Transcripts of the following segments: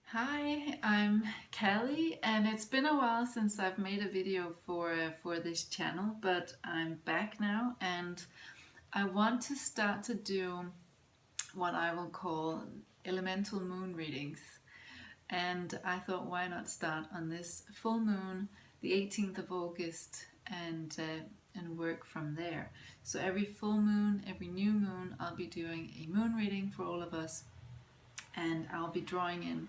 Hi, I'm Callie, and it's been a while since I've made a video for this channel, but I'm back now, and I want to start to do what I will call elemental moon readings. And I thought, why not start on this full moon, the 18th of August, and work from there. So every full moon, every new moon, I'll be doing a moon reading for all of us, and I'll be drawing in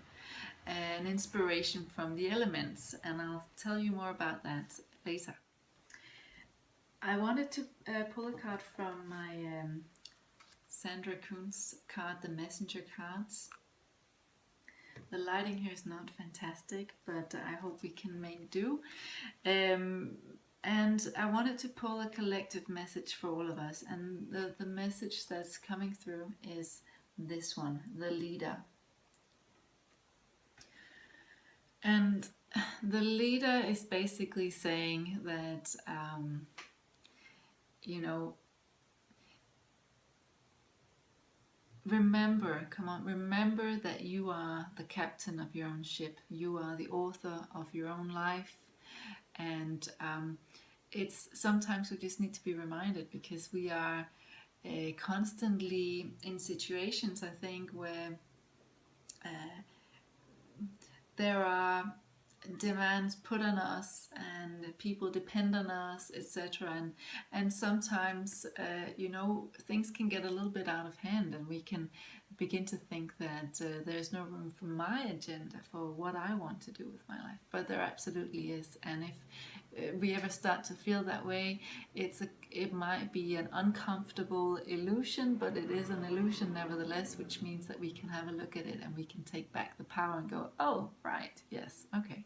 an inspiration from the elements, and I'll tell you more about that later. I wanted to pull a card from my Sandra Kuhn's card, the Messenger cards. The lighting here is not fantastic, but I hope we can make do. And I wanted to pull a collective message for all of us, and the message that's coming through is this one, the leader. And the leader is basically saying that, you know, remember that you are the captain of your own ship. You are the author of your own life. And it's sometimes we just need to be reminded, because we are constantly in situations, I think, where there are demands put on us and people depend on us, etc. And sometimes things can get a little bit out of hand, and we can begin to think that there's no room for my agenda, for what I want to do with my life. But there absolutely is. And if we ever start to feel that way, it might be an uncomfortable illusion, but it is an illusion nevertheless, which means that we can have a look at it and we can take back the power and go, oh, right, yes, okay.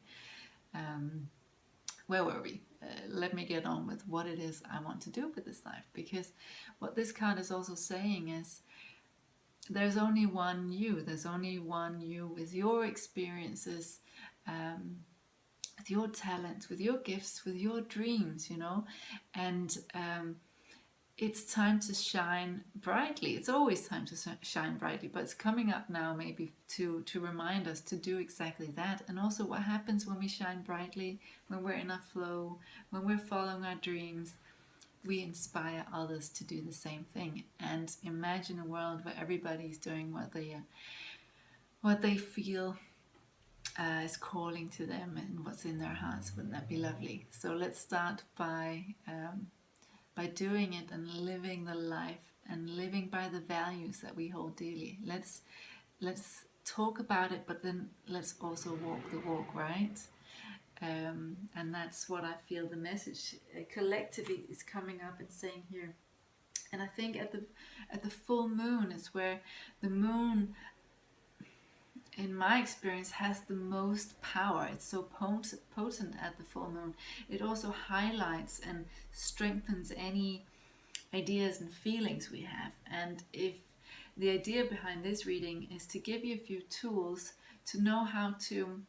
Where were we? Let me get on with what it is I want to do with this life. Because what this card is also saying is, there's only one you. There's only one you with your experiences, with your talents, with your gifts, with your dreams, and it's time to shine brightly. It's always time to shine brightly, but it's coming up now maybe to remind us to do exactly that. And also, what happens when we shine brightly, when we're in a flow, when we're following our dreams, we inspire others to do the same thing. And imagine a world where everybody's doing what they feel is calling to them and what's in their hearts. Wouldn't that be lovely? So let's start by doing it and living the life and living by the values that we hold dearly. Let's talk about it, but then let's also walk the walk, right? And that's what I feel the message collectively is coming up and saying here. And I think at the full moon is where the moon, in my experience, has the most power. It's so potent at the full moon. It also highlights and strengthens any ideas and feelings we have. And if the idea behind this reading is to give you a few tools to know how to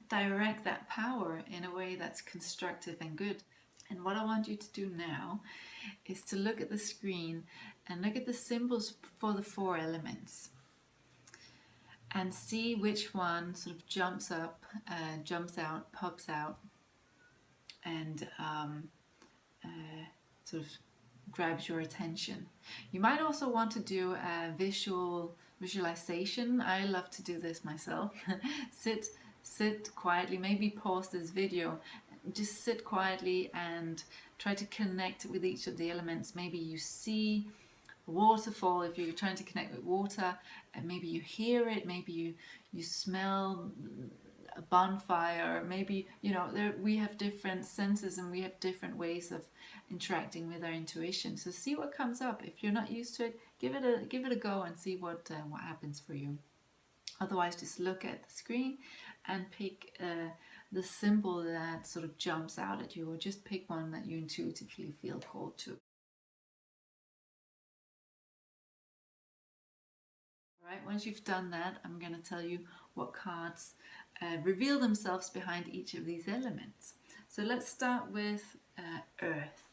direct that power in a way that's constructive and good. And what I want you to do now is to look at the screen and look at the symbols for the 4 elements and see which one sort of jumps up, jumps out, pops out, and sort of grabs your attention. You might also want to do a visualization. I love to do this myself. Sit quietly, maybe pause this video, just sit quietly and try to connect with each of the elements. Maybe you see a waterfall if you're trying to connect with water, and maybe you hear it, maybe you smell a bonfire, maybe we have different senses and we have different ways of interacting with our intuition. So see what comes up. If you're not used to it, give it a go and see what happens for you. Otherwise, just look at the screen and pick the symbol that sort of jumps out at you, or just pick one that you intuitively feel called to. All right, once you've done that, I'm going to tell you what cards reveal themselves behind each of these elements. So let's start with Earth.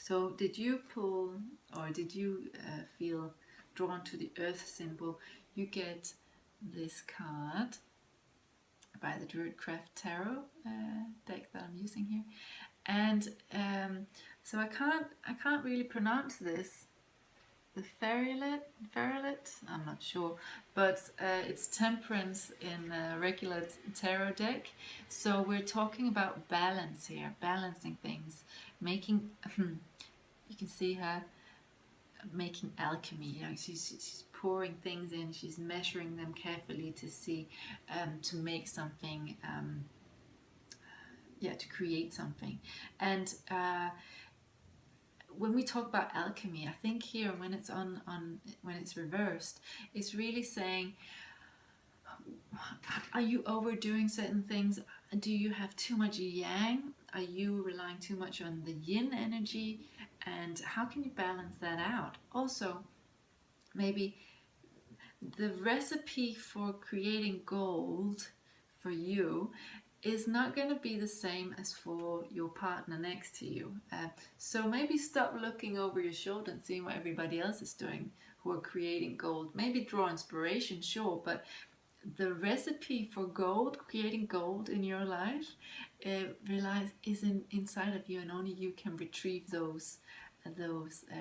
So did you pull, or did you feel drawn to the Earth symbol? You get this card by the Druidcraft Tarot deck that I'm using here, and so I can't really pronounce this. The Fairylet, I'm not sure, but it's Temperance in a regular tarot deck. So we're talking about balance here, balancing things, making. You can see her making alchemy. You know, she's pouring things in. She's measuring them carefully to see, to make something. To create something, and. When we talk about alchemy, I think here when it's when it's reversed, it's really saying, are you overdoing certain things? Do you have too much yang? Are you relying too much on the yin energy? And how can you balance that out? Also, maybe the recipe for creating gold for you is not going to be the same as for your partner next to you. So maybe stop looking over your shoulder and seeing what everybody else is doing who are creating gold. Maybe draw inspiration, sure, but the recipe for gold, creating gold in your life, realize is inside of you, and only you can retrieve those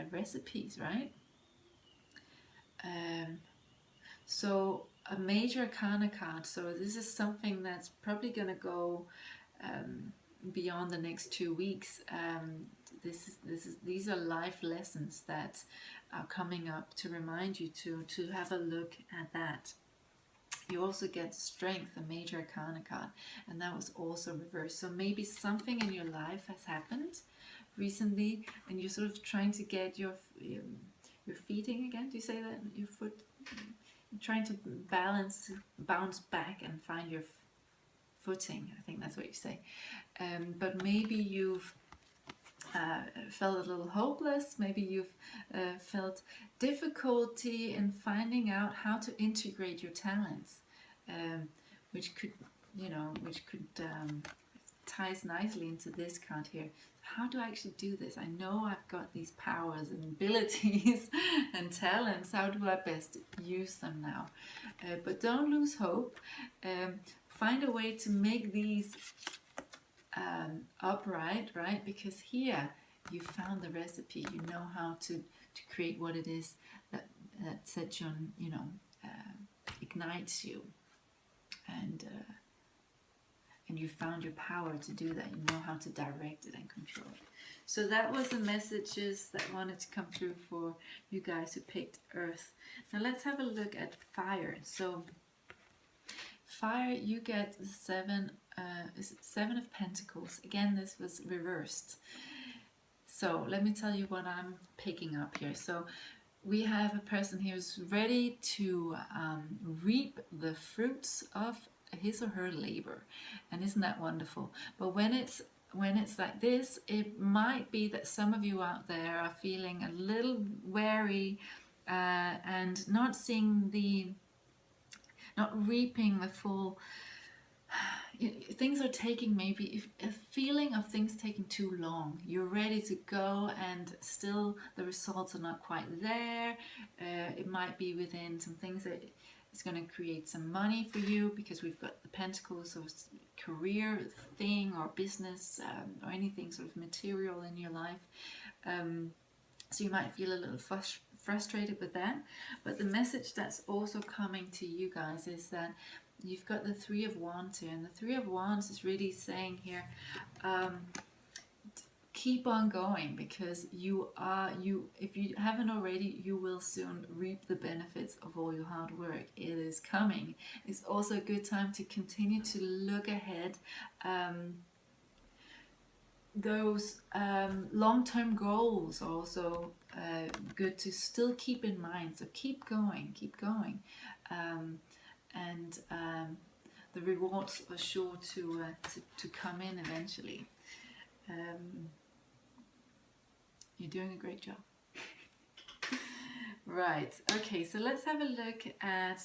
recipes, right? So a major arcana card, so this is something that's probably going to go beyond the next 2 weeks. These are life lessons that are coming up to remind you to have a look at that. You also get Strength, a major arcana card, and that was also reversed. So maybe something in your life has happened recently, and you're sort of trying to get your feeting again. Do you say that? Your foot? Trying to bounce back and find your footing. I think that's what you say. But maybe you've felt a little hopeless. Maybe you've felt difficulty in finding out how to integrate your talents, which could ties nicely into this card here. How do I actually do this? I know I've got these powers and abilities and talents. How do I best use them now? But don't lose hope. Find a way to make these upright, right? Because here you found the recipe. You know how to create what it is that sets you on, ignites you. And you found your power to do that. You know how to direct it and control it. So that was the messages that wanted to come through for you guys who picked Earth. Now let's have a look at Fire. So Fire, you get the Seven of Pentacles. Again, this was reversed. So let me tell you what I'm picking up here. So we have a person here who's ready to reap the fruits of his or her labor, and isn't that wonderful? But when it's like this, it might be that some of you out there are feeling a little wary and not reaping the full. Things are taking, maybe a feeling of things taking too long. You're ready to go and still the results are not quite there. It might be within some things that it's going to create some money for you, because we've got the Pentacles, or career thing or business or anything sort of material in your life. So you might feel a little frustrated with that. But the message that's also coming to you guys is that you've got the Three of Wands here, and the Three of Wands is really saying here, keep on going, because if you haven't already, you will soon reap the benefits of all your hard work. It is coming. It's also a good time to continue to look ahead. Those long-term goals are also good to still keep in mind. So keep going. And the rewards are sure to come in eventually. You're doing a great job. Right, okay, so let's have a look at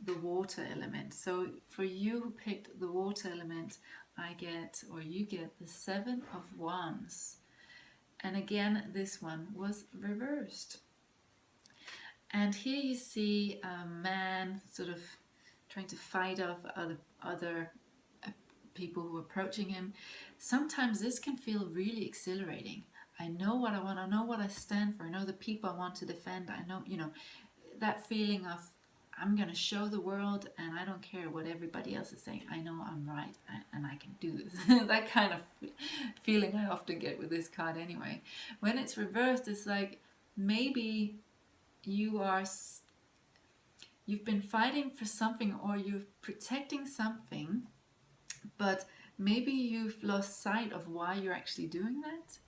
the water element. So for you who picked the water element, you get the Seven of Wands. And again, this one was reversed. And here you see a man sort of trying to fight off other people who are approaching him. Sometimes this can feel really exhilarating. I know what I want, I know what I stand for, I know the people I want to defend, I know, that feeling of I'm going to show the world and I don't care what everybody else is saying. I know I'm right and I can do this. That kind of feeling I often get with this card anyway. When it's reversed, it's like maybe you've been fighting for something or you're protecting something, but maybe you've lost sight of why you're actually doing that.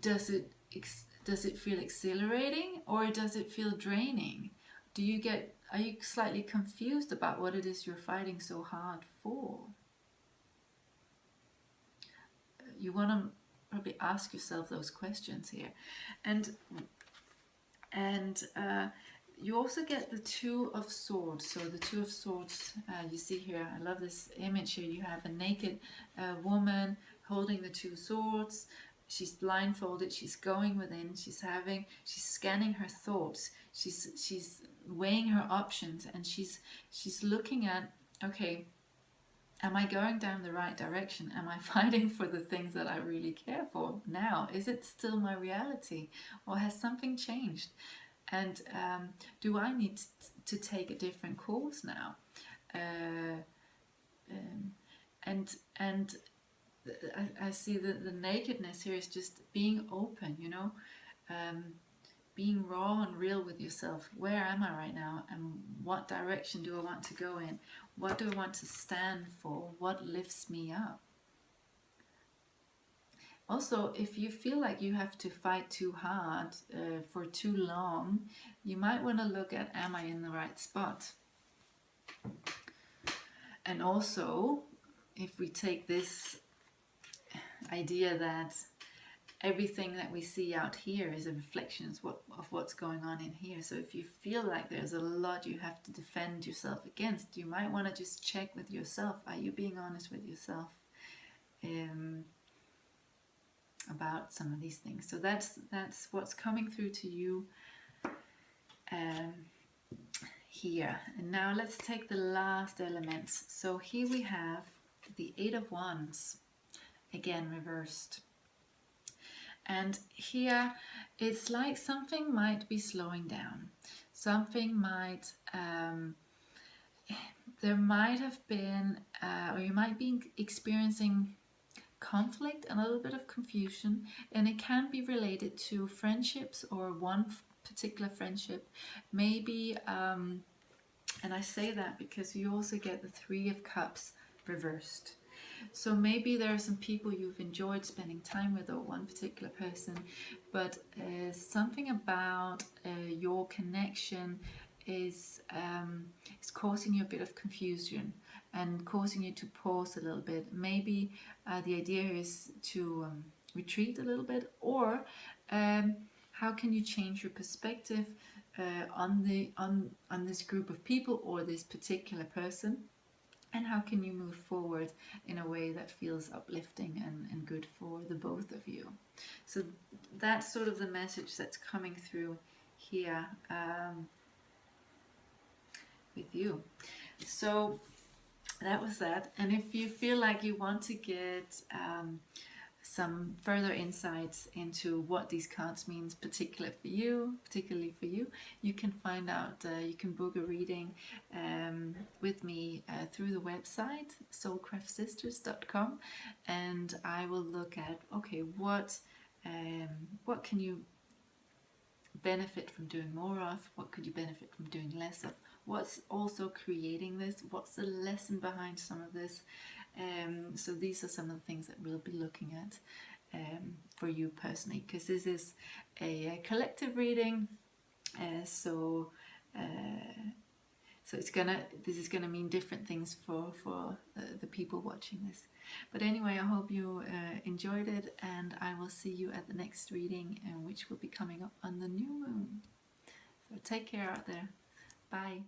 Does it feel exhilarating or does it feel draining? Are you slightly confused about what it is you're fighting so hard for? You want to probably ask yourself those questions here. And you also get the Two of Swords. So the Two of Swords, you see here, I love this image here. You have a naked woman holding the two swords. She's blindfolded, she's going within, she's scanning her thoughts, she's weighing her options, and she's looking at, okay, am I going down the right direction? Am I fighting for the things that I really care for now? Is it still my reality, or has something changed? And do I need to take a different course now? I see that the nakedness here is just being open, being raw and real with yourself. Where am I right now, and what direction do I want to go in? What do I want to stand for? What lifts me up? Also, if you feel like you have to fight too hard for too long, you might want to look at, am I in the right spot? And also, if we take this idea that everything that we see out here is a reflection of what's going on in here. So if you feel like there's a lot you have to defend yourself against, you might want to just check with yourself. Are you being honest with yourself about some of these things? So that's what's coming through to you here. And now let's take the last elements. So here we have the Eight of Wands, again reversed. And here it's like something might be slowing down. Something might, there might have been, or you might be experiencing conflict and a little bit of confusion, and it can be related to friendships or one particular friendship. Maybe, and I say that because you also get the Three of Cups reversed. So maybe there are some people you've enjoyed spending time with, or one particular person, but something about your connection is causing you a bit of confusion and causing you to pause a little bit. Maybe the idea is to retreat a little bit, or how can you change your perspective on this group of people or this particular person? And how can you move forward in a way that feels uplifting and good for the both of you? So that's sort of the message that's coming through here with you. So that was that. And if you feel like you want to get some further insights into what these cards means, particularly for you, you can find out, you can book a reading with me through the website soulcraftsisters.com, and I will look at, okay, what can you benefit from doing more of, what could you benefit from doing less of, what's also creating this, what's the lesson behind some of this. So these are some of the things that we'll be looking at for you personally, because this is a collective reading. So this is gonna mean different things for the people watching this. But anyway, I hope you enjoyed it, and I will see you at the next reading, which will be coming up on the new moon. So take care out there. Bye.